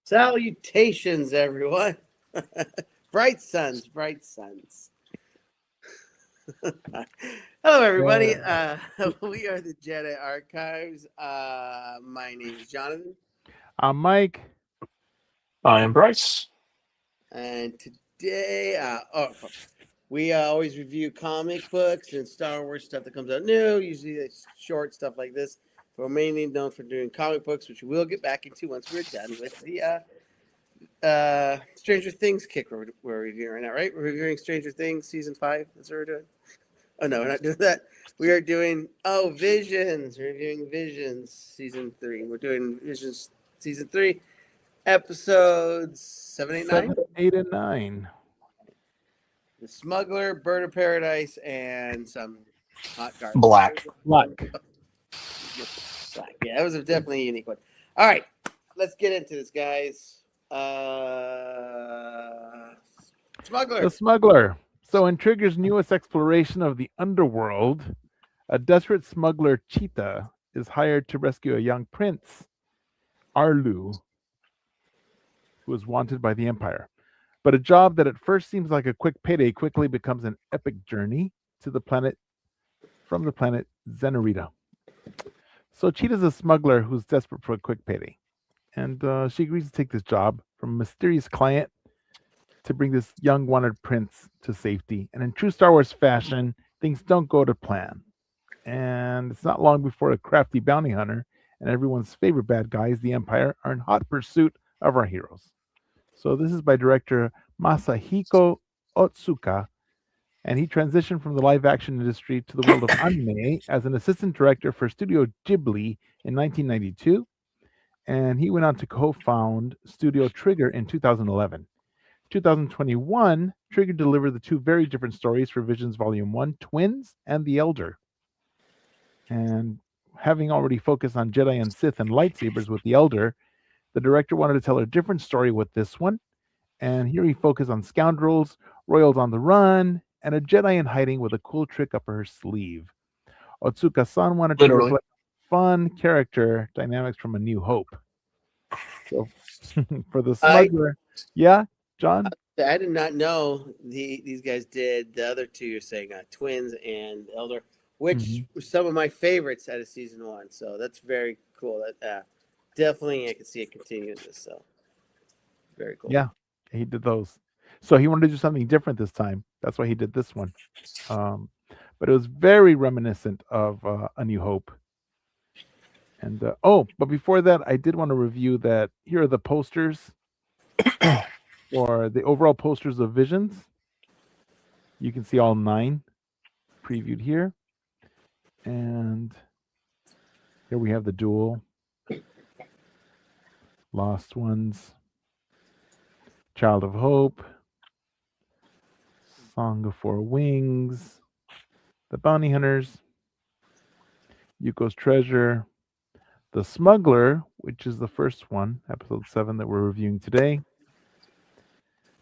Salutations, everyone. Bright suns, bright suns. Hello, everybody. We are the Jedi Archives. My name is Jonathan, I'm Mike. I am Bryce. and today, we always review comic books and Star Wars stuff that comes out new. Usually, it's short stuff like this. But we're mainly known for doing comic books, which we'll get back into once we're done with the Stranger Things kick we're reviewing right now, right? We're reviewing Stranger Things season 5. That's what we're doing. Oh no, we're not doing that. We are doing Visions. We're reviewing Visions season 3. We're doing Visions season 3, episodes 7, 8, 9. 7, 8, and 9. The Smuggler, Bird of Paradise, and some hot garbage. Black. Black. Black. Yeah, that was definitely a unique one. All right, let's get into this, guys. Smuggler. The Smuggler. So in Trigger's newest exploration of the underworld, a desperate smuggler, Cheetah, is hired to rescue a young prince, Arlu, who is wanted by the Empire. But a job that at first seems like a quick payday quickly becomes an epic journey to the planet from the planet Zenerita. So Cheetah's a smuggler who's desperate for a quick payday. And she agrees to take this job from a mysterious client to bring this young wanted prince to safety. And in true Star Wars fashion, things don't go to plan. And it's not long before a crafty bounty hunter and everyone's favorite bad guys, the Empire, are in hot pursuit of our heroes. So this is by director Masahiko Otsuka, and he transitioned from the live-action industry to the world of anime as an assistant director for Studio Ghibli in 1992, and he went on to co-found Studio Trigger in 2011. 2021, Trigger delivered the two very different stories for Visions Volume 1, Twins and The Elder. And having already focused on Jedi and Sith and lightsabers with The Elder, the director wanted to tell a different story with this one. And here he focused on scoundrels, royals on the run, and a Jedi in hiding with a cool trick up her sleeve. Otsuka-san wanted to reflect fun character dynamics from A New Hope. So for the smuggler, yeah, John? I did not know these guys did the other two you're saying, Twins and Elder, which were some of my favorites out of season 1. So that's very cool. That definitely I can see it continuing this. So very cool. Yeah, he did those. So he wanted to do something different this time. That's why he did this one. But it was very reminiscent of A New Hope. And but before that, I did want to review that. Here are the posters, or the overall posters of Visions. You can see all 9 previewed here. And here we have the duel. Lost Ones. Child of Hope. Song of Four Wings. The Bounty Hunters. Yuko's Treasure. The Smuggler, which is the first one, episode 7 that we're reviewing today.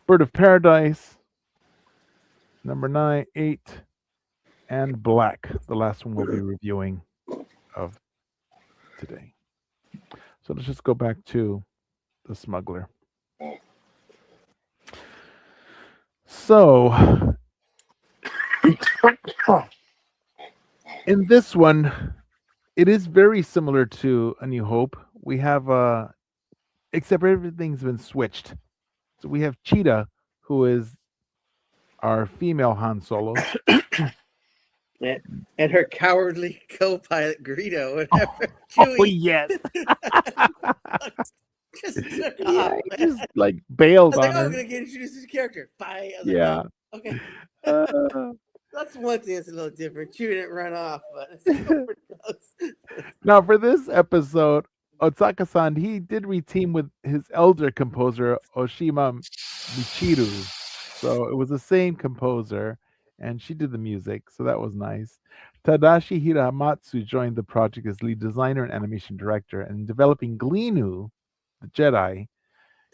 Bird of Paradise, number 9, 8, and Black, the last one we'll be reviewing of today. So let's just go back to The Smuggler. So, in this one, it is very similar to A New Hope. We have, except everything's been switched. So we have Cheetah, who is our female Han Solo. And her cowardly co-pilot, Greedo, whatever. Oh, yes. just took Yeah, off. he just like bailed I was on like, her. I'm going to get introduced to this character. Bye. I was Yeah. like, oh, okay. Uh, That's one thing that's a little different. She didn't run off, but it's still pretty close. now, for this episode, Otsaka-san, he did reteam with his elder composer, Oshima Michiru. So it was the same composer, and she did the music, so that was nice. Tadashi Hiramatsu joined the project as lead designer and animation director, and in developing Gleenu, the Jedi,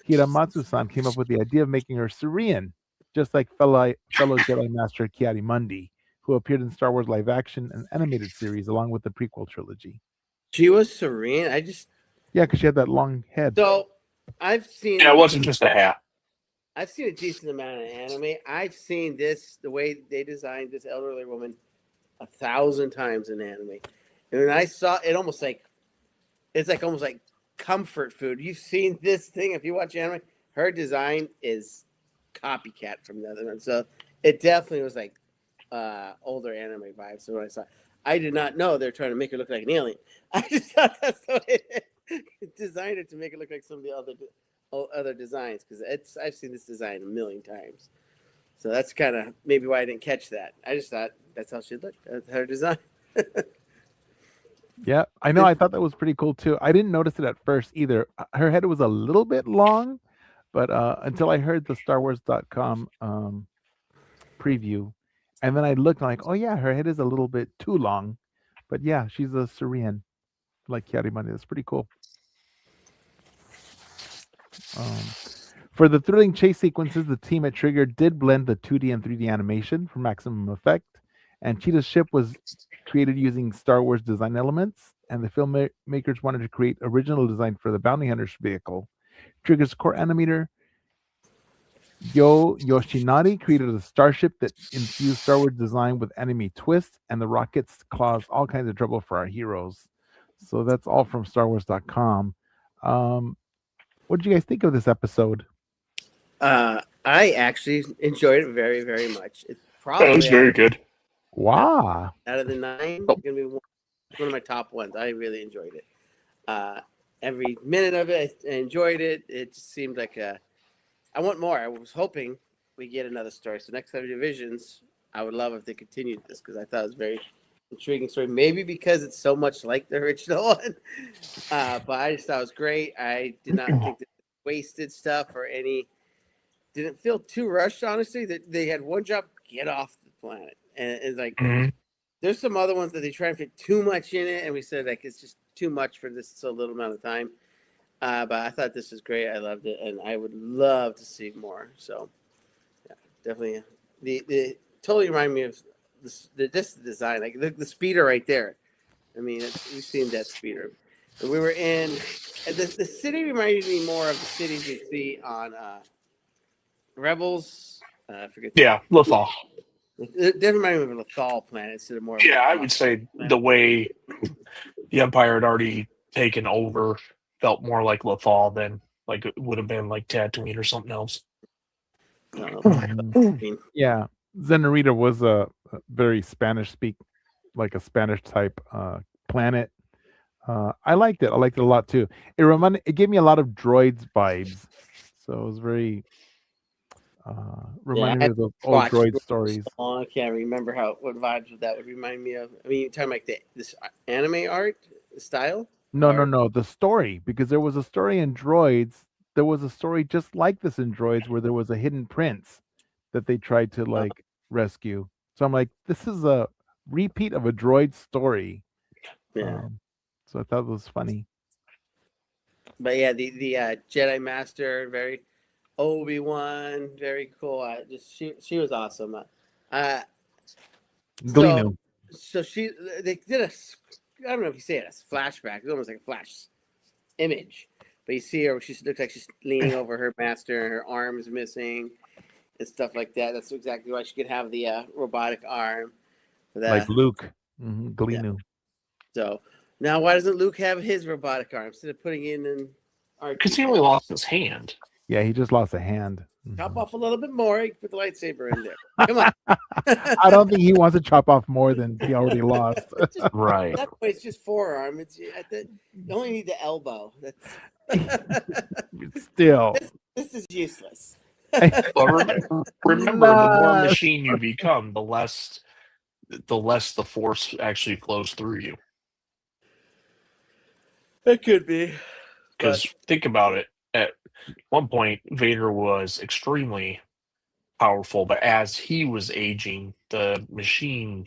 Hiramatsu-san came up with the idea of making her Syrian, just like fellow Jedi Master Ki-Adi-Mundi, who appeared in Star Wars live action and animated series along with the prequel trilogy. She was serene. Yeah, because she had that long head. So I've seen Yeah, it wasn't just a hat. I've seen a decent amount of anime. I've seen this the way they designed this elderly woman 1,000 times in anime, and when I saw it, almost like it's like almost like comfort food. You've seen this thing if you watch anime. Her design is copycat from the other one, so it definitely was like older anime vibes. So when I saw, I did not know they're trying to make her look like an alien. I just thought that's the way it designed it to make it look like some of the other designs because I've seen this design a million times. So that's kind of maybe why I didn't catch that. I just thought that's how she looked. That's her design. Yeah, I know. I thought that was pretty cool too. I didn't notice it at first either. Her head was a little bit long, but until I heard the StarWars.com preview, and then I looked and like, oh yeah, her head is a little bit too long, but yeah, she's a Syrian, like Chiarimani. That's pretty cool. For the thrilling chase sequences, the team at Trigger did blend the 2D and 3D animation for maximum effect, and Cheetah's ship was created using Star Wars design elements, and the filmmakers wanted to create original design for the bounty hunter's vehicle. Trigger's core animator, Yoshinari, created a starship that infused Star Wars design with anime twists, and the rockets caused all kinds of trouble for our heroes. So that's all from StarWars.com. What did you guys think of this episode? I actually enjoyed it very, very much. It's That probably was very good. Wow. out of the 9, Oh. gonna be one of my top ones. I really enjoyed it. Every minute of it, I enjoyed it. It just seemed like I want more. I was hoping we get another story. So next time Divisions, I would love if they continued this because I thought it was a very intriguing story. Maybe because it's so much like the original one, but I just thought it was great. I did not think that wasted stuff or any. Didn't feel too rushed. Honestly, that they had one job: get off the planet, and it's like. Mhm. There's some other ones that they try and fit too much in it, and we said like it's just too much for this so little amount of time. But I thought this was great. I loved it, and I would love to see more. So, yeah, definitely. The totally remind me of this design, like the speeder right there. I mean, we've seen that speeder, and we were in. And the city reminded me more of the cities you see on Rebels. I forget. Yeah, Lothal. It did remind me of a Lothal planet instead of more of Yeah, I a would say planet. the way the Empire had already taken over felt more like Lothal than like it would have been like Tatooine or something else. Mhm. Yeah, Zenarita was a very Spanish speak, like a Spanish type planet. I liked it. I liked it a lot too. It gave me a lot of droids vibes, so it was very Yeah, reminded I me of those old watched droid it for so stories. long. I can't remember what vibes that would remind me of. I mean, you're talking like this anime art style, No, no, or no. The story, because there was a story in Droids. There was a story just like this in Droids where there was a hidden prince that they tried to like rescue. So I'm like, this is a repeat of a droid story. yeah. Um, so I thought it was funny. But yeah, the Jedi Master, very Obi-Wan, very cool. Just she was awesome. Uh, so Gleenu. so she they did I don't know if you say it as a flashback. It's almost like a flash image, but you see her. She looks like she's leaning over her master, and her arm is missing and stuff like that. That's exactly why she could have the robotic arm. Like The Luke. Yeah. Gleenu. So now, why doesn't Luke have his robotic arm instead of putting it in Because he R2's only head? lost his hand. Yeah, he just lost a hand. Chop Mhm. off a little bit more. You can put the lightsaber in there. Come on. I don't think he wants to chop off more than he already lost. It's just Right. that way. It's just forearm. You only need the elbow. Still. This is useless. But remember, the more Nah. machine you become, the less the force actually flows through you. It could be, but Because think about it. At one point, Vader was extremely powerful, but as he was aging, the machine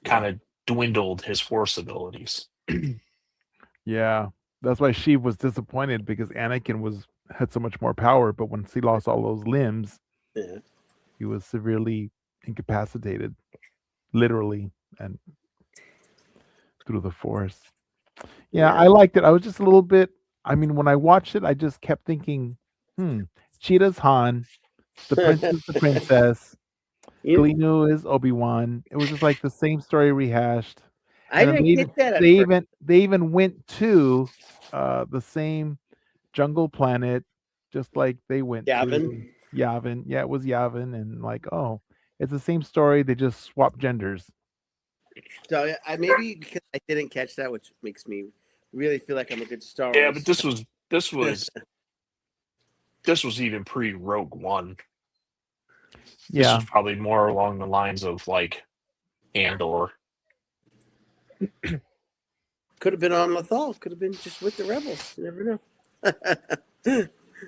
kind of dwindled his force abilities. Yeah, that's why Sheev was disappointed because Anakin had so much more power, but once he lost all those limbs, yeah, he was severely incapacitated, literally and through the Force. Yeah, yeah. I liked it. I was just a little bit I mean, when I watched it, I just kept thinking, Cheetah's Han, the prince is the princess, You, Gleenu is Obi-Wan. It was just like the same story rehashed. I And then didn't get that at first. they even went to the same jungle planet, just like they went Yavin. to Yavin. Yeah, it was Yavin, and like, oh, it's the same story. They just swapped genders. So I maybe because I didn't catch that, which makes me really feel like I'm a good Star Yeah, Wars. but this was even pre Rogue One. This Yeah, was probably more along the lines of like Andor. Could have been on Lothal. Could have been just with the rebels. You never know.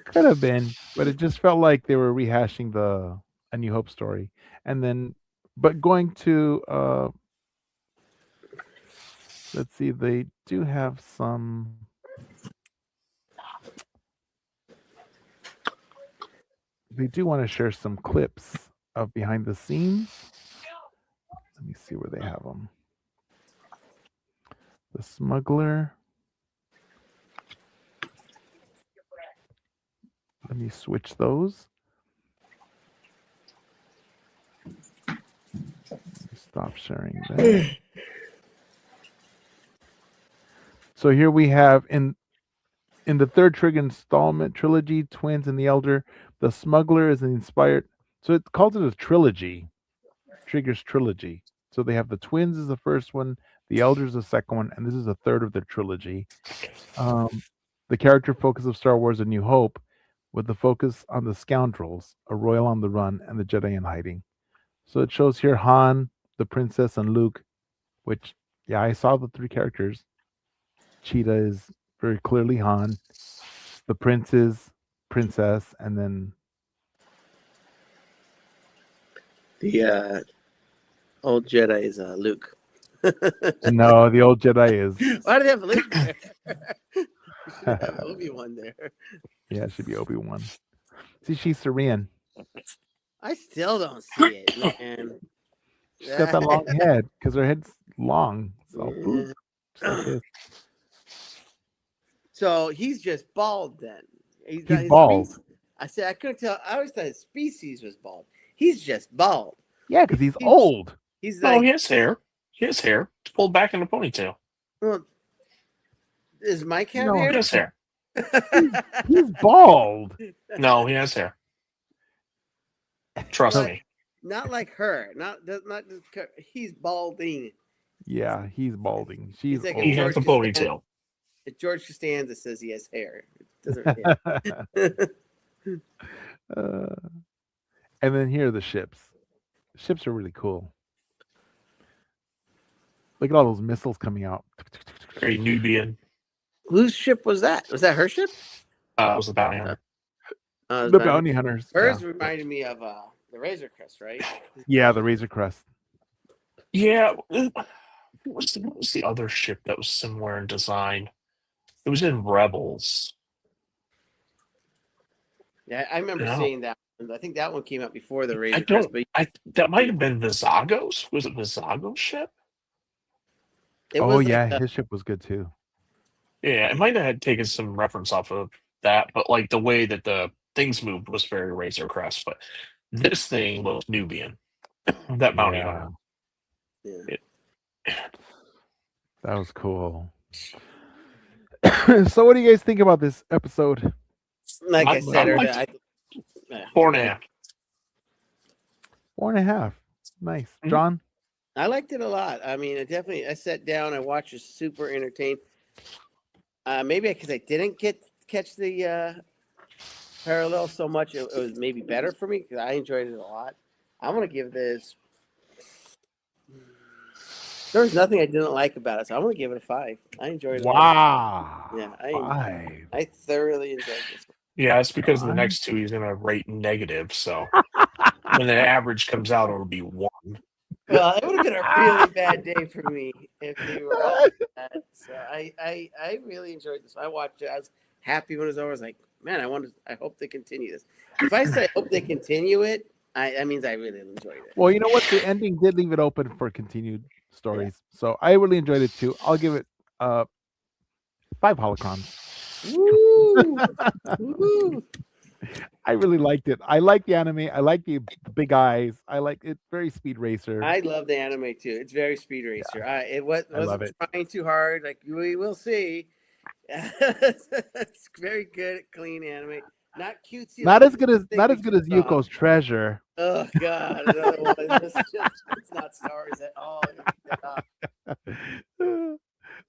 could have been, but it just felt like they were rehashing the A New Hope story, and then, but going to let's see, they do have some. They do want to share some clips of behind the scenes. Let me see where they have them. The smuggler. Let me switch those. Stop sharing that. So here we have in the third Trigger installment trilogy, Twins and the Elder, the smuggler is inspired. So it calls it a trilogy, Trigger's trilogy. So they have the Twins is the first one, the Elder is the second one, and this is the third of their trilogy. The character focus of Star Wars: A New Hope, with the focus on the scoundrels, a royal on the run, and the Jedi in hiding. So it shows here Han, the princess, and Luke, which, yeah, I saw the three characters. Cheetah is very clearly Han. The prince is princess, and then The old Jedi is Luke. no, the old Jedi is Why do they have Luke there? You should have Obi-Wan there. yeah, it should be Obi-Wan. See, she's Syrian. I still don't see it, man. She's got that long head because her head's long. So, Yeah. just like this. So he's just bald then. He's his bald. I said I couldn't tell. I always thought his species was bald. He's just bald. Yeah, because he's old. He's No, like, he has hair. He has hair. It's pulled back in a ponytail. well, does Mike have No. He hair? has hair. He's bald. No, he has hair. Trust But me. not like her. Not he's balding. Yeah, he's balding. She's He's like old. He has a ponytail. If George Costanza says he has hair, it doesn't. And then here are the ships. The ships are really cool. Look at all those missiles coming out. Very Nubian. Whose ship was that? Was that her ship? It was the bounty hunter. The bounty hunters. Hers Yeah. reminded me of the Razor Crest, right? Yeah, the Razor Crest. Yeah. What was the other ship that was similar in design? It was in Rebels. Yeah, I remember No. seeing that one. I think that one came out before the Razor I Crest. don't. That might have been Vizagos. Was it Vizagos ship? It Oh was yeah, like his ship was good too. Yeah, it might have had taken some reference off of that, but like the way that the things moved was very Razor Crest. But this thing was Nubian. That bounty hunter. yeah. That was cool. So what do you guys think about this episode? Like I I said liked earlier, it. 4.5. 4.5. Nice. Mhm. John? I liked it a lot. I mean, I sat down, I watched it, super entertained. Maybe because I didn't catch the parallel so much, it was maybe better for me because I enjoyed it a lot. I'm gonna give this. There was nothing I didn't like about it, so I'm gonna give it a 5. I enjoyed it. Wow. Yeah, 5. I thoroughly enjoyed this one. Yeah, it's because the next two he's gonna rate negative. So when the average comes out, it'll be 1. Well, it would have been a really bad day for me if they were all bad. So I really enjoyed this. I watched it. I was happy when it was over. I was like, man, I hope they continue this. If I say I hope they continue it, that means I really enjoyed it. Well, you know what? The ending did leave it open for continued stories. So I really enjoyed it too. I'll give it 5 holocrons. Woo! Woo! I really liked it. I like the anime. I like the big eyes. I like it. Very Speed Racer. I love the anime too. It's very Speed Racer. I love Wasn't it. trying too hard. Like we will see. It's very good, clean anime. Not cutesy like thing Not we as good as just saw. Yuko's Treasure. Oh God, another one. It's not Star Wars at all. I'm gonna take that off.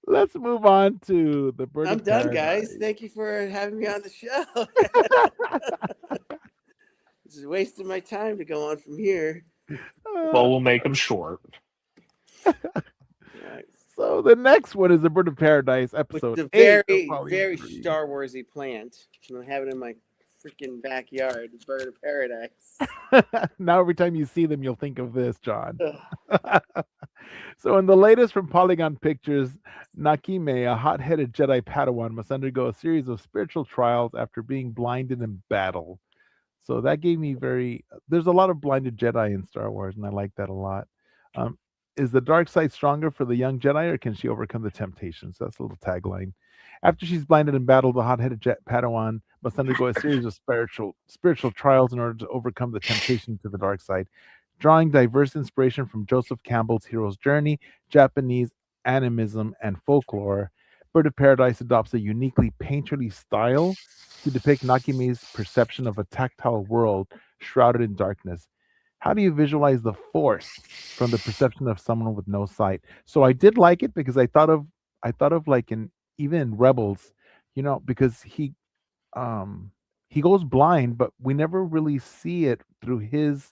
Let's move on to the Bird I'm of done, guys. Paradise. Thank you for having me on the show. This is wasting my time to go on from here. Well, we'll make them short. All right. So the next one is the Bird of Paradise, With episode the 8 of very, Volume very 3. Star Warsy plant. I have it in my freaking backyard. The bird of paradise. Now every time you see them, you'll think of this, John. Ugh. So in the latest from Polygon Pictures, Nakime, a hot-headed Jedi Padawan, must undergo a series of spiritual trials after being blinded in battle. So that gave me there's a lot of blinded Jedi in Star Wars, and I like that a lot. Um, is the dark side stronger for the young Jedi, or can she overcome the temptations? That's a little tagline. After she's blinded in battle, the hot-headed Padawan must undergo a series of spiritual trials in order to overcome the temptation to the dark side, drawing diverse inspiration from Joseph Campbell's hero's journey, Japanese animism, and folklore. Bird of Paradise adopts a uniquely painterly style to depict Nakime's perception of a tactile world shrouded in darkness. How do you visualize the force from the perception of someone with no sight? So I did like it because I thought of like in even in Rebels, because he goes blind, but we never really see it through his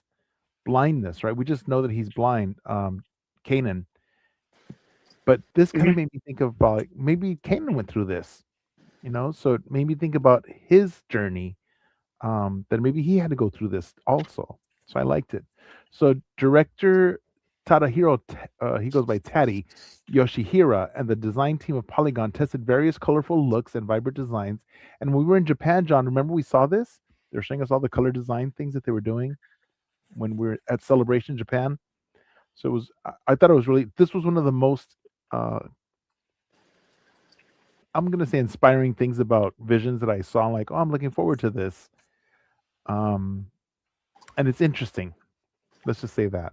blindness, right? We just know that he's blind, Kanan. But this kind of Mhm. made me think of like maybe Kanan went through this, so it made me think about his journey, that maybe he had to go through this also. So I liked it. So director Tadahiro, he goes by Taddy Yoshihira, and the design team of Polygon tested various colorful looks and vibrant designs. And when we were in Japan, John, remember we saw this? They were showing us all the color design things that they were doing when we were at Celebration Japan. So it was, I thought it was really, this was one of the most, uh, I'm going to say inspiring things about Visions that I saw. Like, oh, I'm looking forward to this. Um, and it's interesting. Let's just say that.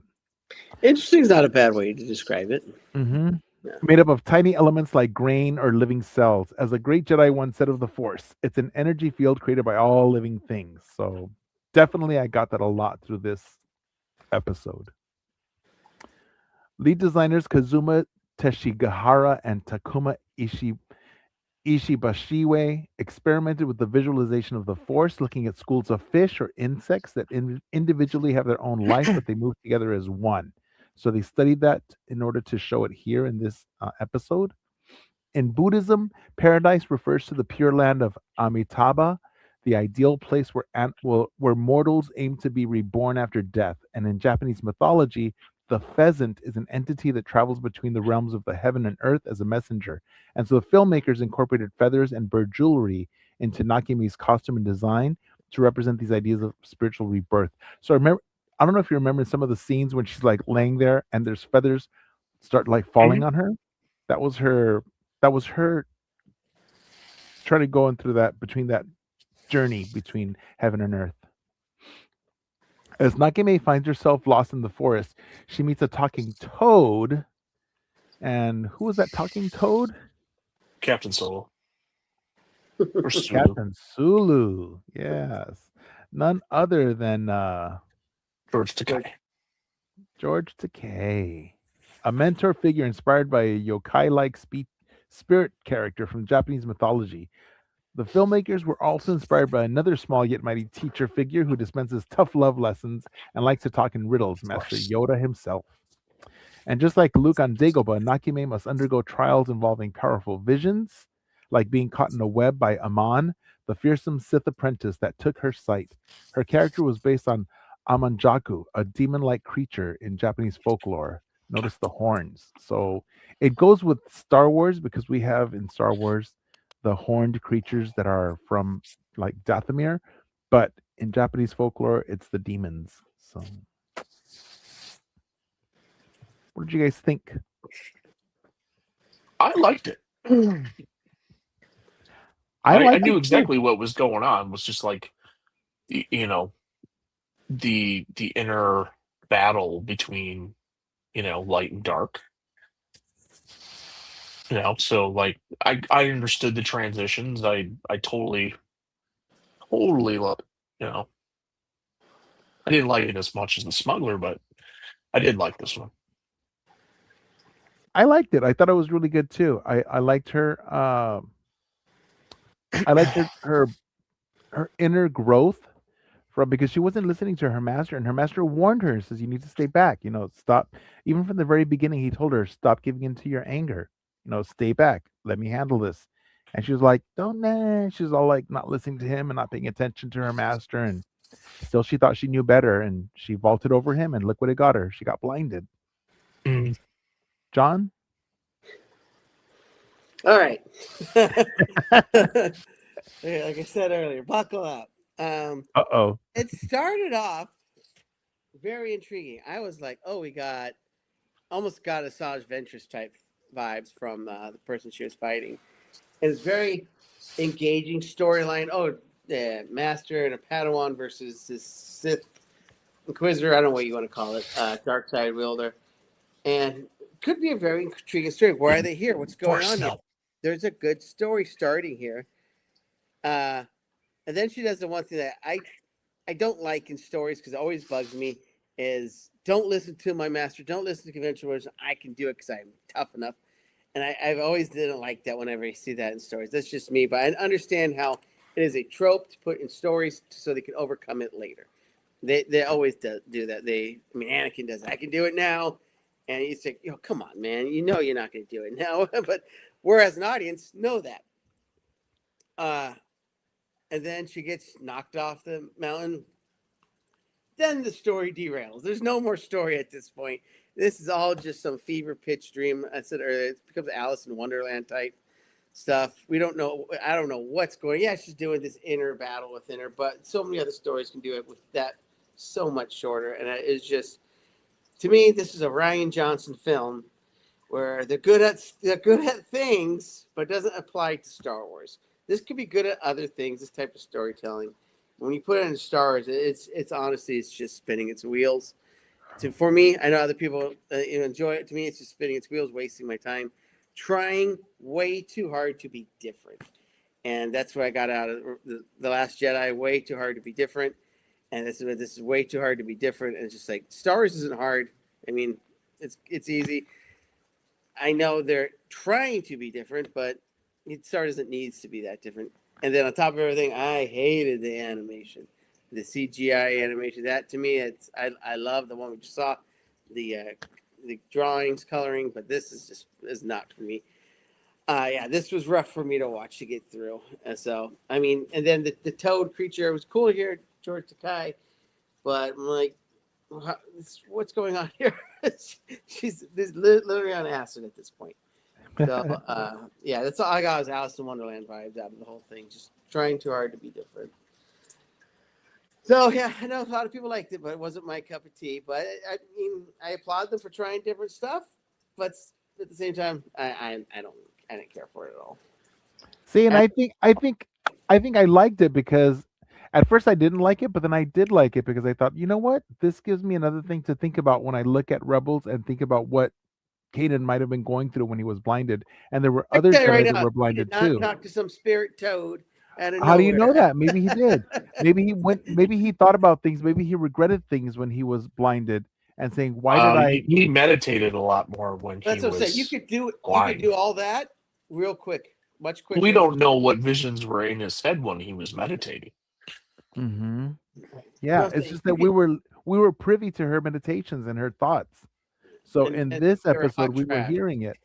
Interesting is not a bad way to describe it. hmm Yeah. Made up of tiny elements like grain or living cells. As a great Jedi once said of the Force, it's an energy field created by all living things. So definitely, I got that a lot through this episode. Lead designers Kazuma Teshigahara and Takuma Ishibashiwe experimented with the visualization of the Force, looking at schools of fish or insects that individually have their own life, but they move together as one. So they studied that in order to show it here in this episode. In Buddhism, paradise refers to the pure land of Amitabha, the ideal place where mortals aim to be reborn after death. And in Japanese mythology, the pheasant is an entity that travels between the realms of the heaven and earth as a messenger. And so the filmmakers incorporated feathers and bird jewelry into Nakime's costume and design to represent these ideas of spiritual rebirth. So I don't know if you remember some of the scenes when she's like laying there and there's feathers start like falling Mhm. on her. That was her trying to go in through that journey between heaven and earth. As Nakame finds herself lost in the forest, she meets a talking toad. And who was that talking toad? Captain Solo or Sulu. Captain Sulu. Yes. None other than George Takei. George Takei, a mentor figure inspired by a yokai like spirit character from Japanese mythology. The filmmakers were also inspired by another small yet mighty teacher figure who dispenses tough love lessons and likes to talk in riddles, Master Course. Yoda himself. And just like Luke on Dagobah, Nakime must undergo trials involving powerful visions, like being caught in a web by Amon, the fearsome Sith apprentice that took her sight. Her character was based on Amanjaku, a demon-like creature in Japanese folklore. Notice the horns. So it goes with Star Wars because we have in Star Wars the horned creatures that are from like Dathomir, but in Japanese folklore, it's the demons. So what did you guys think? I liked it. I I like knew it too. exactly what was going on. It was just like you know the inner battle between light and dark. So like I understood the transitions. I totally love it. I didn't like it as much as the smuggler, but I did like this one. I liked it. I thought it was really good too. I liked her. I liked her inner growth from because she wasn't listening to her master, and her master warned her, says, "You need to stay back. Stop." Even from the very beginning, he told her, "Stop giving in to your anger. Stay back. Let me handle this." And she was like, "Don't." Nah. She was all like not listening to him and not paying attention to her master, and still she thought she knew better, and she vaulted over him, and look what it got her. She got blinded. Mm. John. All right. Like I said earlier, buckle up. Uh-oh. It started off very intriguing. I was like, oh, we almost got Asajj Ventress type vibes from the person she was fighting. And it's very engaging storyline. Oh, the master and a Padawan versus this Sith Inquisitor. I don't know what you want to call it. Dark side wielder. And could be a very intriguing story. Why are they here? What's going Force on here? smell. There's a good story starting here. And then she does the one thing that I don't like in stories because it always bugs me is don't listen to my master. Don't listen to conventional wisdom. I can do it because I'm tough enough. And I've always didn't like that whenever I see that in stories. That's just me. But I understand how it is a trope to put in stories so they can overcome it later. They always do that. Anakin does it. I can do it now. And you say, come on, man. You know you're not going to do it now. But whereas an audience know that. And then she gets knocked off the mountain. Then the story derails. There's no more story at this point. This is all just some fever pitch dream. I said earlier, it becomes Alice in Wonderland type stuff. We don't know. I don't know what's going. Yeah, she's doing this inner battle within her, but so many other stories can do it with that so much shorter. And it's just, to me, this is a Ryan Johnson film where they're good at things, but doesn't apply to Star Wars. This could be good at other things. This type of storytelling. When you put it in Star Wars, it's honestly it's just spinning its wheels. For me, I know other people enjoy it. To me, it's just spinning its wheels, wasting my time, trying way too hard to be different. And that's what I got out of the Last Jedi. Way too hard to be different, and this is way too hard to be different. And it's just like Star Wars isn't hard. I mean, it's easy. I know they're trying to be different, but Star doesn't need to be that different. And then on top of everything, I hated the animation, the CGI animation. That to me, I love the one we just saw, the drawings, coloring, but this is not for me. Yeah, this was rough for me to watch to get through. So I mean, and then the toad creature was cool here, George Takai, but I'm like, what's going on here? She's literally on acid at this point. So yeah, that's all I got was Alice in Wonderland vibes out of the whole thing. Just trying too hard to be different. So yeah, I know a lot of people liked it, but it wasn't my cup of tea. But I mean, I applaud them for trying different stuff, but at the same time, I didn't care for it at all. See, and I think I liked it because at first I didn't like it, but then I did like it because I thought, you know what? This gives me another thing to think about when I look at Rebels and think about what Kanan might have been going through when he was blinded. And there were I other tell you right Jedi that now, were he did blinded not too. talk to some spirit toad out of How do you know nowhere. that? Maybe he did. Maybe he thought about things, maybe he regretted things when he was blinded and saying, why did I He meditated a lot more when he That's what I'm saying. You was could do blind. all that real quick, much We quicker. don't know what visions were in his head when he was meditating. Mm-hmm. No, Yeah, I'm it's saying just you that could, we were privy to her meditations and her thoughts. So in and this they're episode, hot we were trash. hearing it.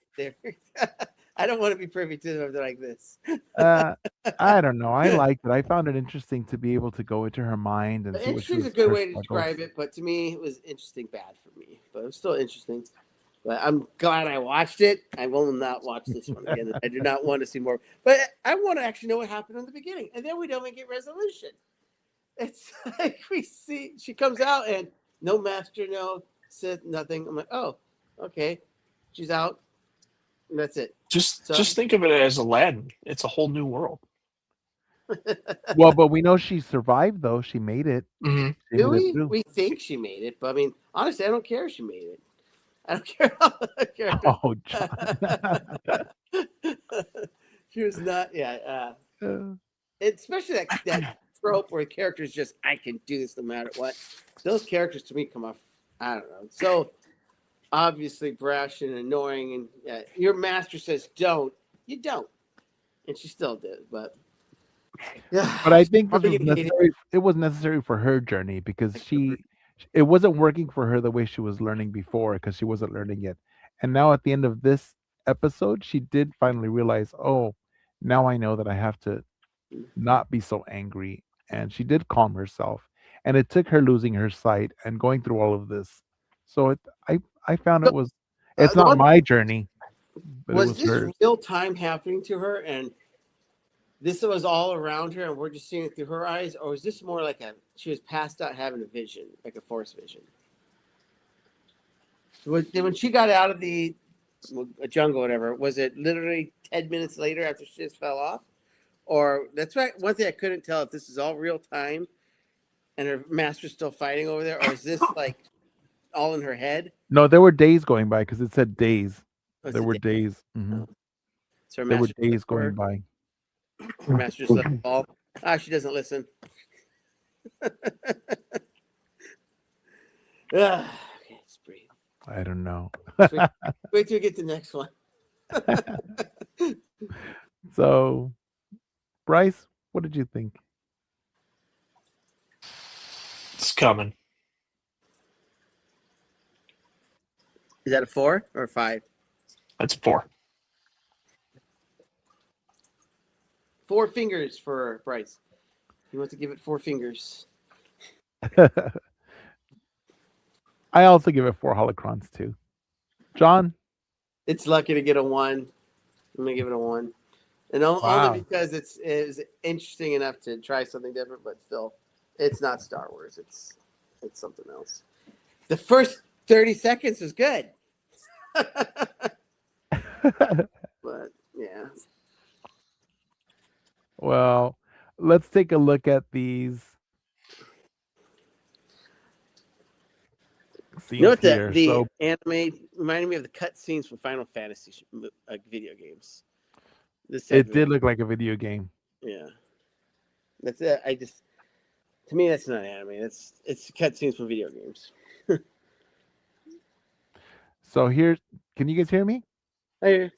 I don't want to be privy to something like this. Uh, I don't know. I liked it. I found it interesting to be able to go into her mind and see what Interesting is a was good her way to struggles. describe it, but to me, it was interesting bad for me. But it was still interesting. But I'm glad I watched it. I will not watch this one again. I do not want to see more. But I want to actually know what happened in the beginning, and then we don't even get resolution. It's like we see she comes out and no master, no Sith, nothing. I'm like, oh, okay, she's out, and that's it. Just So think of it as Aladdin. It's a whole new world. Well, but we know she survived though. She made it. Hmm. She Do made it we? through. We think she made it, but I mean, honestly, I don't care if she made it. I don't care. I don't care. Oh, John. She was not. Yeah. Uh, Especially that trope where characters just I can do this no matter what. Those characters to me come off. I don't know. So obviously brash and annoying, and your master says don't, you don't, and she still did. But yeah, but I think are this was you hating? necessary. It was necessary for her journey because it wasn't working for her the way she was learning before because she wasn't learning yet. And now at the end of this episode, she did finally realize, oh, now I know that I have to not be so angry. And she did calm herself. And it took her losing her sight and going through all of this. So I found So, it's the not one my journey, but it was was this hers. real time happening to her, and this was all around her, and we're just seeing it through her eyes, or was this more like she was passed out having a vision, like a force vision? When she got out of the jungle, whatever, was it literally 10 minutes later after she just fell off? Or that's right. One thing I couldn't tell if this is all real time and her master's still fighting over there, or is this like all in her head? No, there were days going by because it said days. Or is There it were days. oh, so her There were master days for going her? by. Her master just let her fall. Ah, she doesn't listen. Okay, just breathe. I don't know. Wait till we get to the next one. So, Bryce, what did you think? It's coming. Is that a 4 or a 5? That's 4. 4 fingers for Bryce. He wants to give it 4 fingers. I also give it 4 holocrons too. John? It's lucky to get a 1. I'm gonna give it a 1, and only Wow. because it's interesting enough to try something different, but still, it's not Star Wars. It's something else. The first 30 seconds was good, but yeah. Well, let's take a look at these You know scenes what here. the So anime reminded me of the cutscenes from Final Fantasy video games. This type it of did look like a video game. yeah. That's it. To me that's not anime. It's cutscenes from video games. So here, can you guys hear me? Hey, Yeah,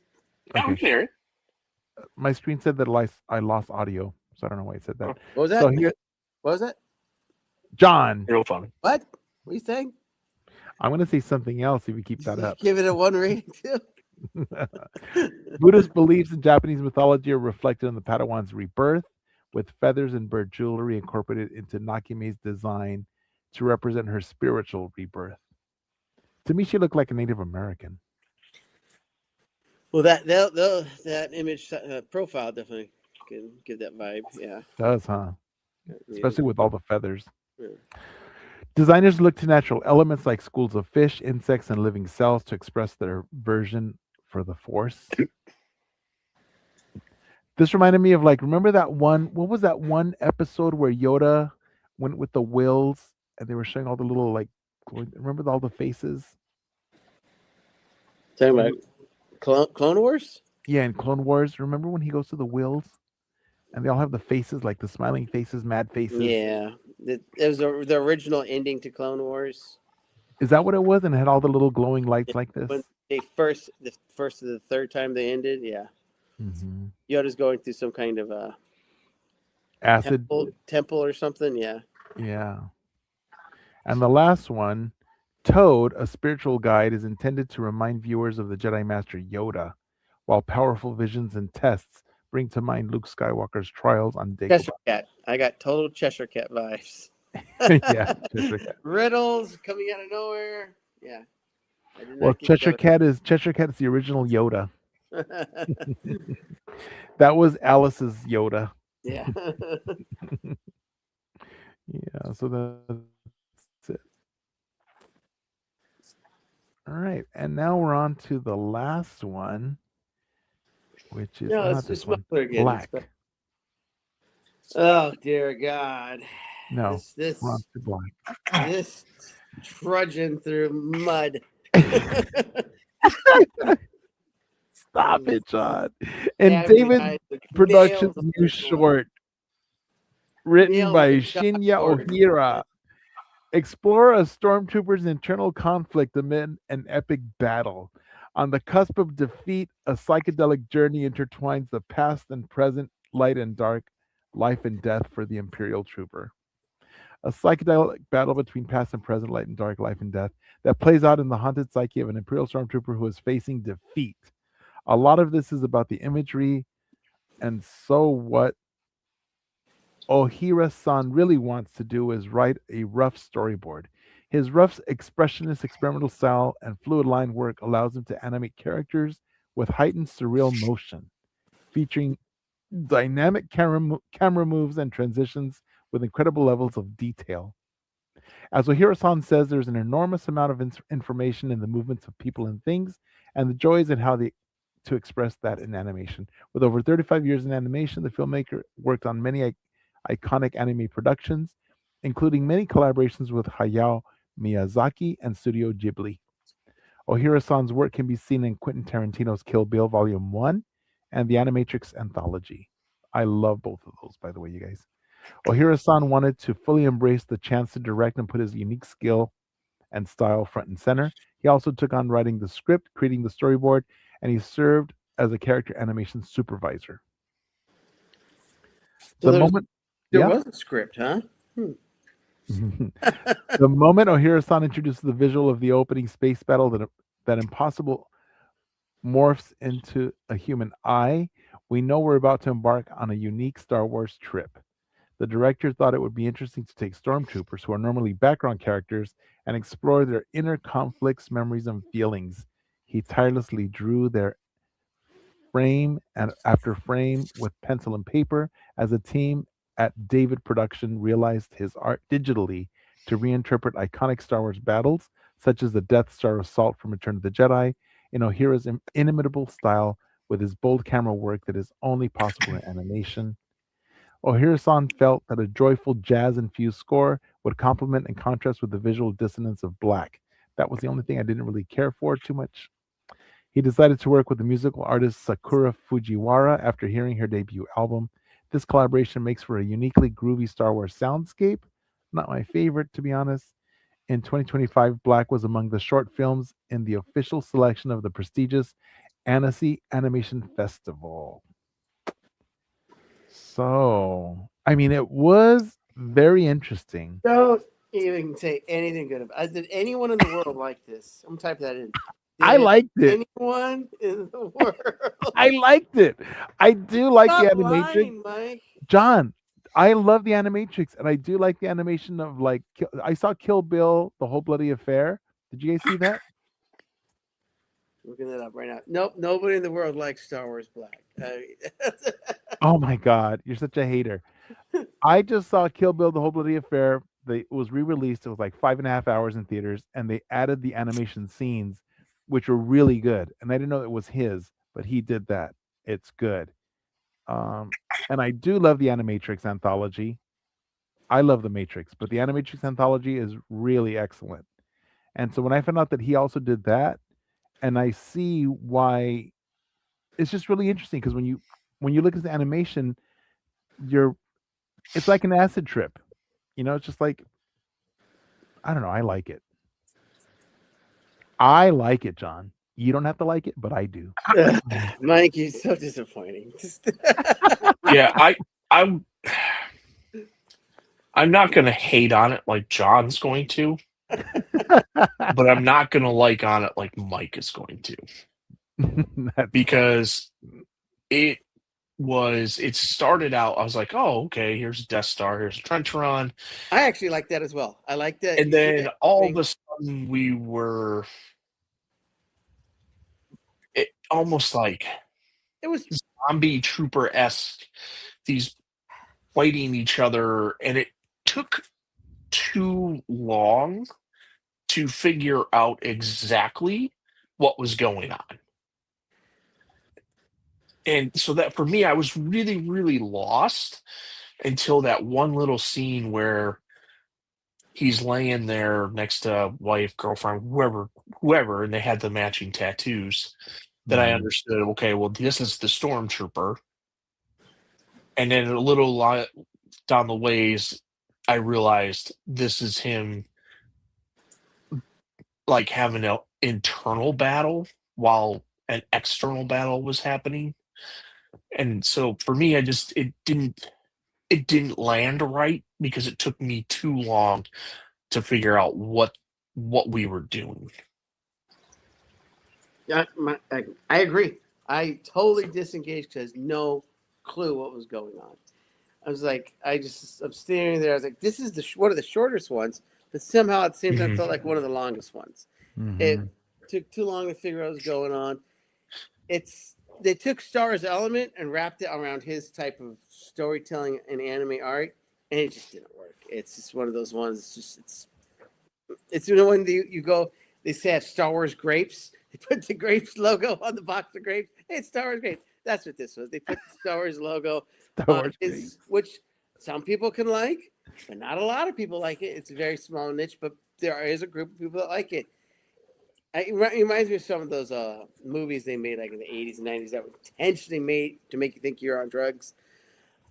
we Okay. can hear it. My screen said that I lost audio, so I don't know why it said that. what was that? So here, What was that? John, Real fun. What? What are you saying? I'm going to say something else if you keep that You up. give it a 1 rating too. Buddhist beliefs in Japanese mythology are reflected in the Padawan's rebirth, with feathers and bird jewelry incorporated into Nakime's design to represent her spiritual rebirth. To me, she looked like a Native American. Well, that image profile definitely can give that vibe. Yeah. Does, huh? Especially with all the feathers. Yeah. Designers look to natural elements like schools of fish, insects, and living cells to express their version for the Force. This reminded me of remember that one? What was that one episode where Yoda went with the wills and they were showing all the little remember all the faces? Talking about Clone Wars? Yeah, in Clone Wars. Remember when he goes to the wills and they all have the faces, like the smiling faces, mad faces? Yeah. It was the original ending to Clone Wars. Is that what it was? And it had all the little glowing lights like this? When the first to the third time they ended, yeah. Mm-hmm. Yoda's going through some kind of Acid. temple or something, yeah. Yeah. And the last one, Toad, a spiritual guide, is intended to remind viewers of the Jedi Master Yoda, while powerful visions and tests bring to mind Luke Skywalker's trials on Cheshire Dagobah. Cat. I got total Cheshire Cat vibes. Yeah, Cheshire Cat. Riddles coming out of nowhere. Yeah. I did Well, not get Cheshire Cat is the original Yoda. That was Alice's Yoda. yeah. Yeah, so that's it. All right, and now we're on to the last one, which is No, not it's this just one. Smuggler again. Black. Oh dear God. No, This this we're on to Black. this trudging through mud. Stop it, John. And Stabbing the David eyes with Productions' nails on new this one. short, written Nails on by a Shinya chalkboard. Ohira. Explore a stormtrooper's internal conflict amid an epic battle. On the cusp of defeat, a psychedelic journey intertwines the past and present, light and dark, life and death for the Imperial Trooper. A psychedelic battle between past and present, light and dark, life and death, that plays out in the haunted psyche of an Imperial Stormtrooper who is facing defeat. A lot of this is about the imagery, and so what Ohira-san really wants to do is write a rough storyboard. His rough, expressionist experimental style and fluid line work allows him to animate characters with heightened surreal motion, featuring dynamic camera moves and transitions with incredible levels of detail. As Ohira-san says, there's an enormous amount of information in the movements of people and things, and the joy is in how they to express that in animation. With over 35 years in animation, the filmmaker worked on many iconic anime productions, including many collaborations with Hayao Miyazaki and Studio Ghibli. Ohira-san's work can be seen in Quentin Tarantino's Kill Bill Volume 1 and the Animatrix Anthology. I love both of those, by the way, you guys. Ohira-san wanted to fully embrace the chance to direct and put his unique skill and style front and center. He also took on writing the script, creating the storyboard, and he served as a character animation supervisor. So The moment, there yeah. was a script, huh? The moment Ohira-san introduces the visual of the opening space battle that impossible morphs into a human eye, we know we're about to embark on a unique Star Wars trip. The director thought it would be interesting to take stormtroopers, who are normally background characters, and explore their inner conflicts, memories, and feelings. He tirelessly drew their frame and after frame with pencil and paper as a team at David Production realized his art digitally to reinterpret iconic Star Wars battles, such as the Death Star assault from Return of the Jedi, in Ohira's inimitable style with his bold camera work that is only possible in animation. Ohira-san felt that a joyful jazz-infused score would complement and contrast with the visual dissonance of Black. That was the only thing I didn't really care for too much. He decided to work with the musical artist Sakura Fujiwara after hearing her debut album. This collaboration makes for a uniquely groovy Star Wars soundscape. Not my favorite, to be honest. In 2025, Black was among the short films in the official selection of the prestigious Annecy Animation Festival. So, I mean, it was very interesting. Don't even say anything good about it. Did anyone in the world like this? I'm gonna type that in. I liked it. Anyone in the world? I liked it. I do like the Stop animatrix. lying, Mike. John, I love the animatrix, and I do like the animation of like I saw Kill Bill, the whole bloody affair. Did you guys see that? Looking that up right now. Nope, nobody in the world likes Star Wars Black. Oh my god, you're such a hater. I just saw Kill Bill, the whole bloody affair. It was re-released. It was like 5.5 hours in theaters, and they added the animation scenes, which were really good. And I didn't know it was his, but he did that. It's good. And I do love the Animatrix anthology. I love the Matrix, but the Animatrix anthology is really excellent. And so when I found out that he also did that, and I see why, it's just really interesting because when you look at the animation, it's like an acid trip. It's just like I don't know. I like it. I like it, John. You don't have to like it, but I do. Mike, you're so disappointing. Yeah, I'm not gonna hate on it like John's going to, but I'm not gonna like on it like Mike is going to. Because it started out, I was like, oh, okay, here's Death Star, here's a Trench Run. I actually like that as well. I like that. And then all of a sudden we were almost like it was zombie trooper-esque, these fighting each other, and it took too long to figure out exactly what was going on. And so that for me, I was really, really lost until that one little scene where he's laying there next to wife, girlfriend, whoever, and they had the matching tattoos. That I understood. Okay, well, this is the stormtrooper, and then a little down the ways, I realized this is him, like having an internal battle while an external battle was happening. And so for me, it didn't land right because it took me too long to figure out what we were doing. Yeah, I agree. I totally disengaged because no clue what was going on. I was like, I'm standing there. I was like, this is one of the shortest ones, but somehow at the same time Mhm. felt like one of the longest ones. Mhm. It took too long to figure out what was going on. They took Star Wars element and wrapped it around his type of storytelling and anime art, and it just didn't work. It's just one of those ones. It's when you go, they say have Star Wars grapes. They put the grapes logo on the box of grapes. Hey, it's Star Wars grapes. That's what this was. They put the Star Wars logo Star on Wars his, which some people can like, but not a lot of people like it. It's a very small niche, but there is a group of people that like it. It reminds me of some of those movies they made like in the 80s and 90s that were intentionally made to make you think you're on drugs.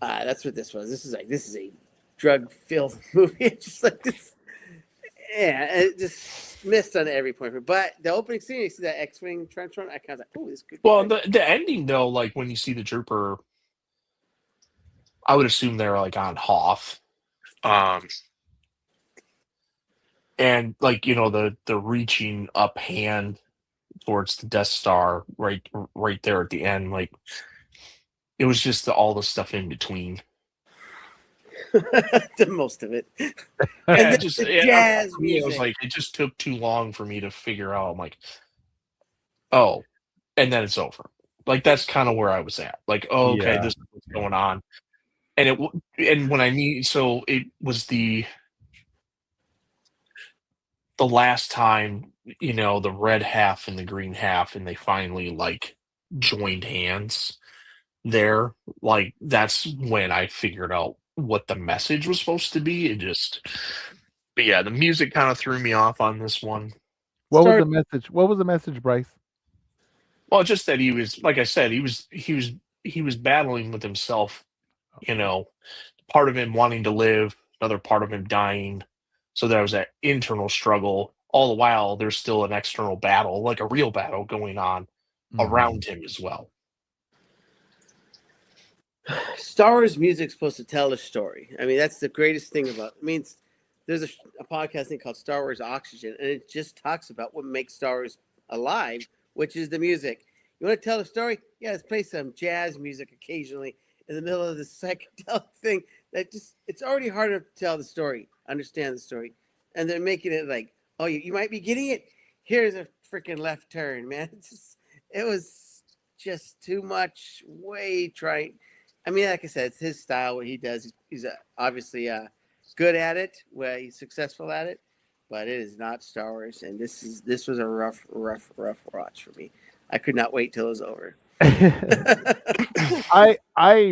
That's what this was. This is a drug-filled movie. It's just like this. Yeah, it just missed on every point. But the opening scene, you see that X-wing trench run. I kind of like, oh, this could be Well, good. the ending though, like when you see the trooper, I would assume they're like on Hoth, um, and like the reaching up hand towards the Death Star, right there at the end. Like it was just all the stuff in between. The most of it, and Yeah, then the for jazz me, it was music. like it just took too long for me to figure out. I'm like, oh, and then it's over. Like that's kind of where I was at. Like, oh, okay, Yeah. this is what's going on. And and when I mean, so it was the last time, the red half and the green half, and they finally like joined hands there. Like that's when I figured out what the message was supposed to be. But yeah, the music kind of threw me off on this one. What was Star the message? What was the message, Bryce? Well, just that he was, like I said, he was battling with himself. You Okay. know, part of him wanting to live, another part of him dying. So there was that internal struggle. All the while, there's still an external battle, like a real battle going on Mhm. around him as well. Star Wars music's supposed to tell a story. I mean, that's the greatest thing about. I mean, there's a podcast thing called Star Wars Oxygen, and it just talks about what makes Star Wars alive, which is the music. You want to tell a story? Yeah, let's play some jazz music occasionally in the middle of this psychedelic thing. It's already harder to tell the story, understand the story, and they're making it like, oh, you might be getting it. Here's a freaking left turn, man. It was just too much. Way trying. I mean, like I said, it's his style. What he does, he's obviously good at it. Where he's successful at it, but it is not Star Wars. And this was a rough watch for me. I could not wait till it was over. I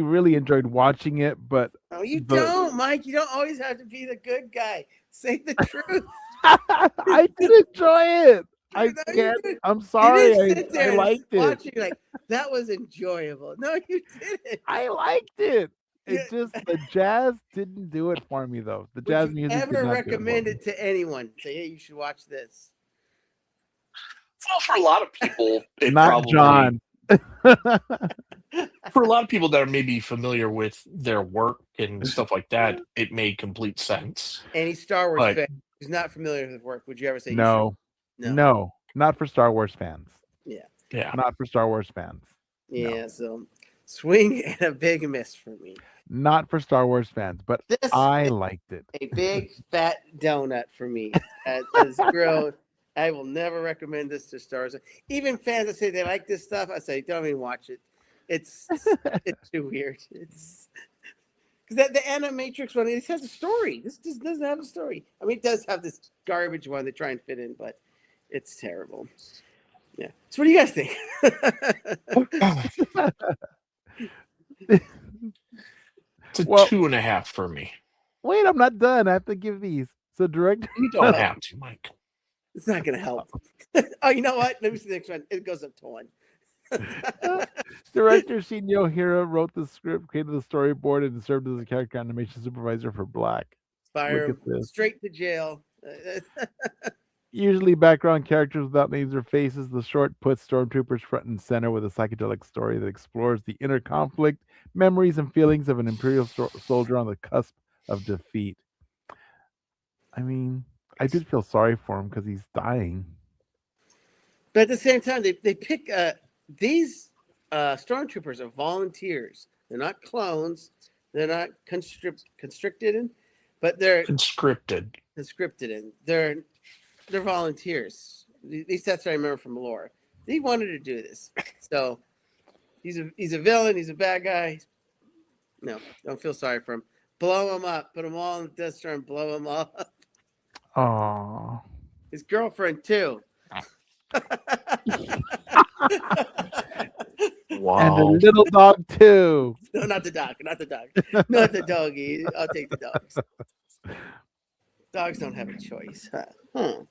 really enjoyed watching it, but No, you the don't, Mike. You don't always have to be the good guy. Say the truth. I did enjoy it. I No, you can't. did. I'm You sorry. didn't sit I there and liked it. watch it like that was enjoyable. No, you didn't. I liked it. You, It just the jazz didn't do it for me though. The would jazz you music did ever not do it for recommend me. it to anyone? Say, hey, you should watch this. Well, for a lot of people, it Not probably John. for a lot of people that are maybe familiar with their work and stuff like that, it made complete sense. Any Star Wars But fan who's not familiar with work, would you ever say you should? No. No. No. Not for Star Wars fans. Yeah. yeah, Not for Star Wars fans. No. Yeah. So swing and a big miss for me. Not for Star Wars fans, but This I is liked it. a big fat donut for me. As grown, I will never recommend this to Star Wars. Even fans that say they like this stuff, I say don't even watch it. It's too weird. It's because the Animatrix one, it has a story. This just doesn't have a story. I mean, it does have this garbage one they try and fit in, but it's terrible. Yeah. So, what do you guys think? It's a Well, 2.5 for me. wait, I'm not done. I have to give these. So director You don't have to, Mike. It's not going to help. Oh, you know what? Let me see the next one. It goes up to 1. director Shinyo Hira wrote the script, created the storyboard, and served as a character animation supervisor for Black. Fire Look him at this. straight to jail. Usually background characters without names or faces, the short puts stormtroopers front and center with a psychedelic story that explores the inner conflict, memories, and feelings of an Imperial soldier on the cusp of defeat. I mean, I did feel sorry for him because he's dying. But at the same time, they pick these stormtroopers are volunteers. They're not clones. They're not constricted in, but they're Conscripted. conscripted in. They're volunteers. At least that's what I remember from lore. He wanted to do this, so he's a villain. He's a bad guy. No, don't feel sorry for him. Blow him up. Put them all in the Death Star and blow him up. Aww. His girlfriend too. Wow. And a little dog too. No, not the dog. Not the dog. Not the doggy. I'll take the dogs. Dogs don't have a choice. Huh?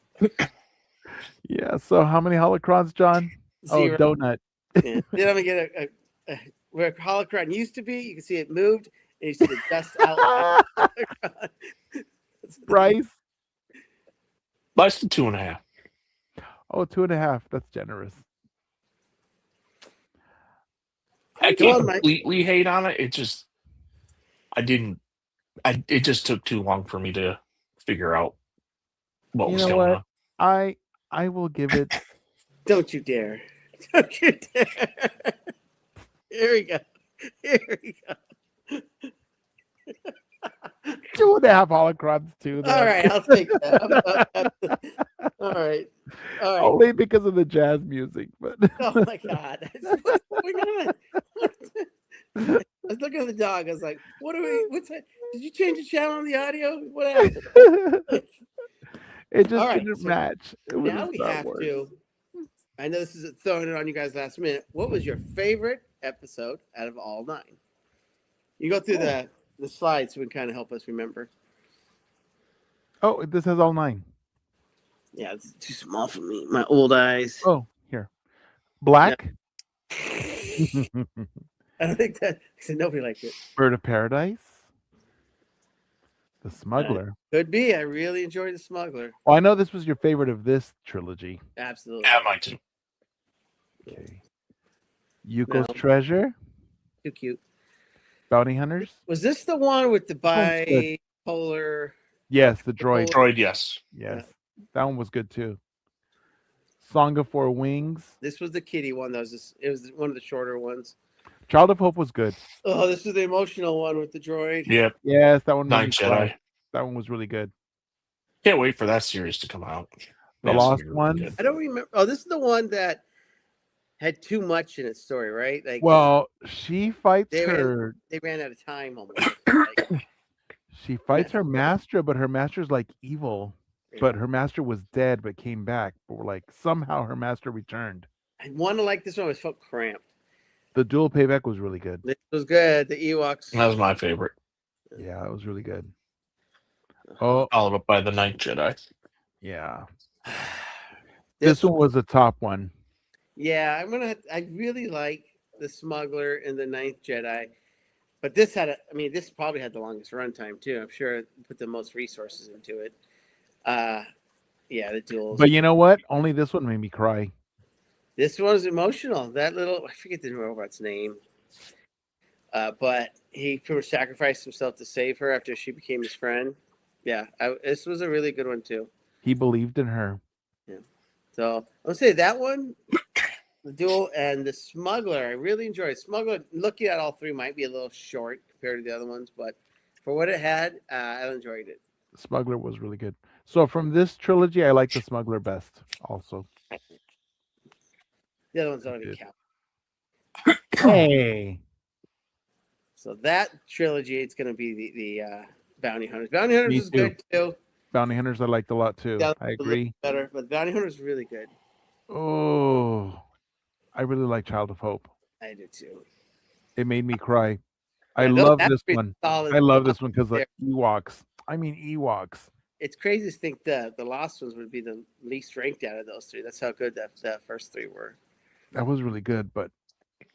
Yeah. So how many holocrons, John? 0. Oh, donut. Yeah. Then I'm gonna get a where holocron used to be. You can see it moved, and you see the dust out. Bryce. Less than 2.5. Oh, 2.5. That's generous. I Go can't on, Mike. completely hate on it. It just, it just took too long for me to figure out what You was know going what? on. I will give it. Don't you dare! Don't you dare! Here we go. Here we go. 2.5 holocrons too. Then. All right, I'll take that. All right. All right. Only because of the jazz music, but Oh my God. What's going on? I was looking at the dog. I was like, what are we, what's that? Did you change the channel on the audio? What happened? it just All right, didn't so match. It was Now a we Star have Wars. to, I know this is throwing it on you guys last minute. What was your favorite episode out of all 9? You go through the slides so we can kind of help us remember. Oh, this has all 9. Yeah, it's too small for me. My old eyes. Oh, here. Black. I don't think that, I said nobody liked it. Bird of Paradise. The Smuggler. Could be. I really enjoyed The Smuggler. Oh, I know this was your favorite of this trilogy. Absolutely. Yeah, mine too. Okay. Yuko's No. Treasure. Too cute. Bounty Hunters. Was this the one with the one's good. bipolar? Yes, the droid. Droid, yes. Yes, that one was good too. Song of Four Wings. This was the kitty one. It was one of the shorter ones. Child of Hope was good. Oh, this was the emotional one with the droid. Yep. Yes, that one made Nine me cry. Jedi. That one was really good. Can't wait for that series to come out. The Yeah, it's Lost gonna be really Ones. good. I don't remember. Oh, this is the one that had too much in its story, right? Like, Well, she fights They ran- her. they ran out of time almost. Like, She fights her master, but her master's like evil. But her master was dead, but came back. But like somehow her master returned. I want to like this one. I felt cramped. The dual payback was really good. This was good. The Ewoks. That was my favorite. Yeah, it was really good. Oh, Followed up by the Ninth Jedi. yeah. This one was the top one. Yeah, I really like the Smuggler and the Ninth Jedi, but this this probably had the longest runtime too. I'm sure it put the most resources into it. Yeah, the duels. But you know what? Only this one made me cry. This one was emotional. That little, I forget the robot's name, but he pretty much sacrificed himself to save her after she became his friend. Yeah, this was a really good one too. He believed in her. So I'm gonna say that one, the duel, and the Smuggler. I really enjoyed Smuggler. Looking at all 3 might be a little short compared to the other ones, but for what it had, I enjoyed it. Smuggler was really good. So from this trilogy, I like the Smuggler best. Also, The other ones don't even Good. count. hey, So that trilogy, it's gonna be the Bounty Hunters. Bounty Hunters Me is too. good too. Bounty Hunters I liked a lot too. Yeah, I a little agree. better, but Bounty Hunters is really good. Oh, I really like Child of Hope. I do too. It made me cry. I And I know love that's this pretty one. solid. I love this one because there. the Ewoks. I mean Ewoks. It's crazy to think that the Lost ones would be the least ranked out of those three. That's how good that first three were. That was really good, but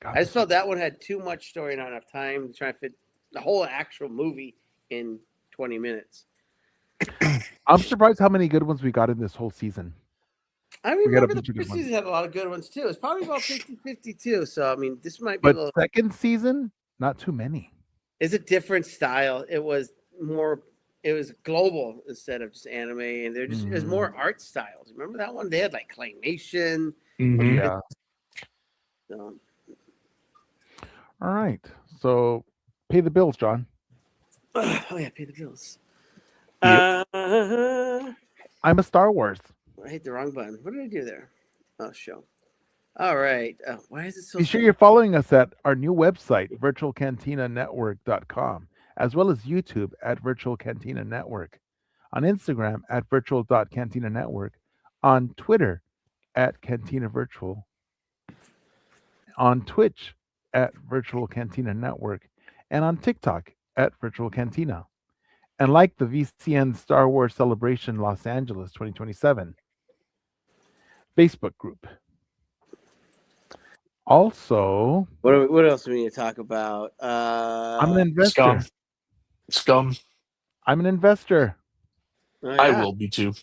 God, I just felt that one had too much story, not enough time to try to fit the whole actual movie in 20 minutes. I'm surprised how many good ones we got in this whole season. I We got a remember the bunch of good first ones. season had a lot of good ones too. It's probably about 50-50 too. So I mean, this might be But a little. second season, not too many. It's a different style. It was more. It was global instead of just anime, and it was more art styles. Remember that one? They had like claymation. Mhm. Yeah. So, All right. So pay the bills, John. oh yeah, pay the bills. Yep. I'm a Star Wars. I hit the wrong button. What did I do there? Oh, show. All right. Why is it so? Be sure you're following us at our new website, virtualcantinanetwork.com, as well as YouTube at Virtual Cantina Network, on Instagram at virtual.cantina network, on Twitter at Cantina Virtual, on Twitch at Virtual Cantina Network, and on TikTok at Virtual Cantina. And like the VCN Star Wars Celebration Los Angeles 2027 Facebook group. Also, What else do we need to talk about? I'm an investor. Scum. I'm an investor. Oh, I yeah. will be too.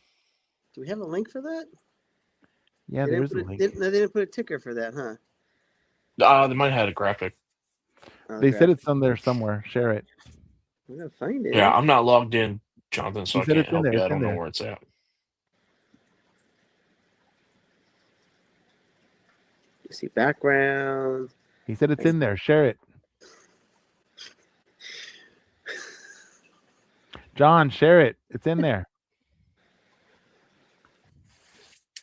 Do we have a link for that? Yeah, there is a link. They didn't put a ticker for that, huh? They might have had a graphic. Oh, They said it's on there somewhere. Share it. I'm gonna find it. Yeah, I'm not logged in, Jonathan, so He I said can't it's in help there, you. it's I don't in know there. where it's at. You see background. He said it's in there. Share it. John, share it. It's in there.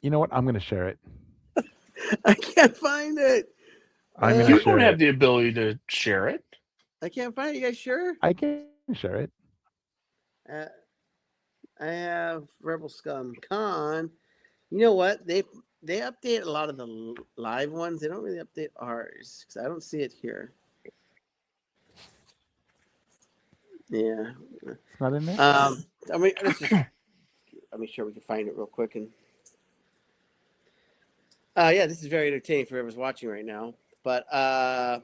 You know what? I'm going to share it. I can't find it. I'm going You to don't share have it. the ability to share it. I can't find it. You guys sure? I can share it. I have Rebel Scum Con. You know what? They update a lot of the live ones. They don't really update ours because I don't see it here. Yeah. It's not in there? I mean, let's just let me sure we can find it real quick. And yeah, this is very entertaining for whoever's watching right now. But I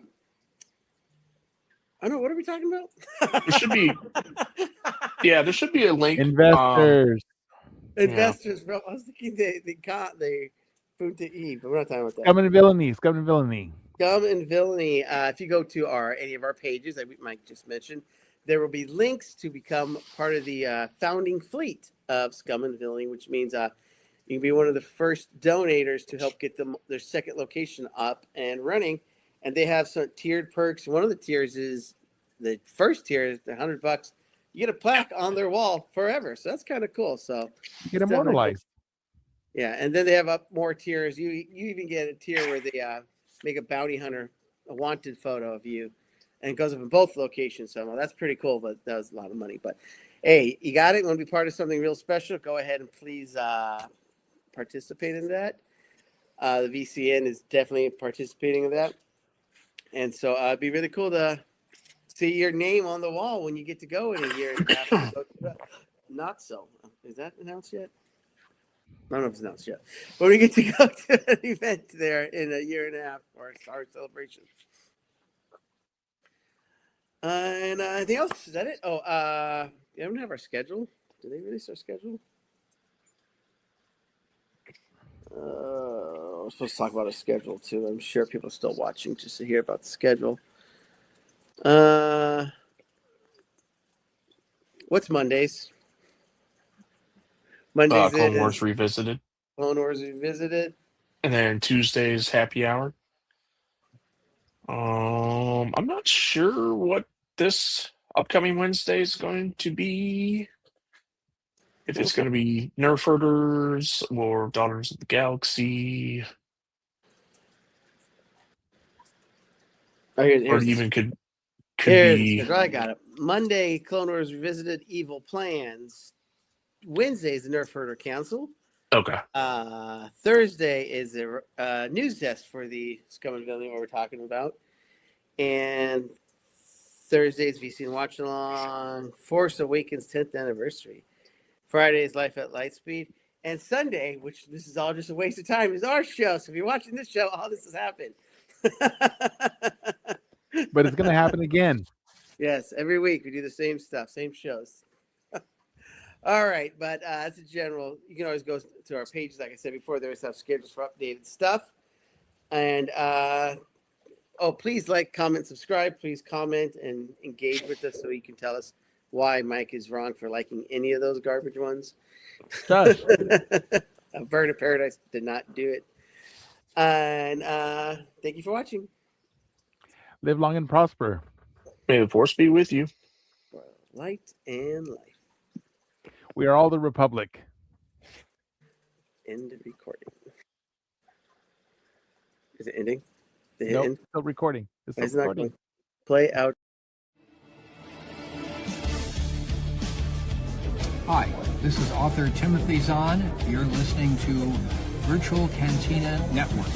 don't know, what are we talking about? There should be, yeah, there should be a link. Investors. Investors, bro. I was thinking they food to eat, but we're not talking about that. Scum and villainy. Scum and villainy. Scum and villainy. If you go to any of our pages that Mike just mentioned, there will be links to become part of the founding fleet of Scum and Villainy, which means you can be one of the first donators to help get them their second location up and running. And they have some tiered perks. One of the tiers is the first tier is the $100. You get a plaque on their wall forever. So that's kind of cool. So You get immortalized. yeah, and then they have up more tiers. You even get a tier where they make a bounty hunter, a wanted photo of you, and it goes up in both locations. So that's pretty cool, but that was a lot of money. But hey, you got it. Want to be part of something real special? Go ahead and please participate in that. The VCN is definitely participating in that, and so it'd be really cool to see your name on the wall when you get to go in a year and a half. Not so. Is that announced yet? I don't know if it's announced yet. But we get to go to an event there in a year and a half for our celebration. And anything else? Is that it? Oh, we don't have our schedule. Did they release our schedule? We're supposed to talk about our schedule too. I'm sure people are still watching just to hear about the schedule. What's Mondays? Mondays Clone is Wars Revisited. Clone Wars Revisited. And then Tuesday's Happy Hour. I'm not sure what this upcoming Wednesday is going to be. If it's going to be Nerf Herders or Daughters of the Galaxy, Oh, or here's it even could Here's be. I got it. Monday, Clone Wars Revisited Evil Plans. Wednesday is the Nerf Herder Council. Okay. Thursday is a news desk for the Scum and Villainy, what we're talking about. And Thursdays, VC and Watch Along. Force Awakens 10th anniversary. Fridays, Life at Lightspeed. And Sunday, which this is all just a waste of time, is our show. So if you're watching this show, all this has happened. But it's going to happen again. Yes, every week we do the same stuff, same shows. All right, but as a general, you can always go to our pages. Like I said before, there is stuff schedules for updated stuff. And please like, comment, subscribe. Please comment and engage with us so you can tell us why Mike is wrong for liking any of those garbage ones. Shush. A Bird of Paradise did not do it. And thank you for watching. Live long and prosper. May the force be with you. For light and life. We are all the Republic. End of recording. Is it ending? Nope, End? still recording. It's It's still not recording. going. Play out. Hi, this is author Timothy Zahn. You're listening to Virtual Cantina Network.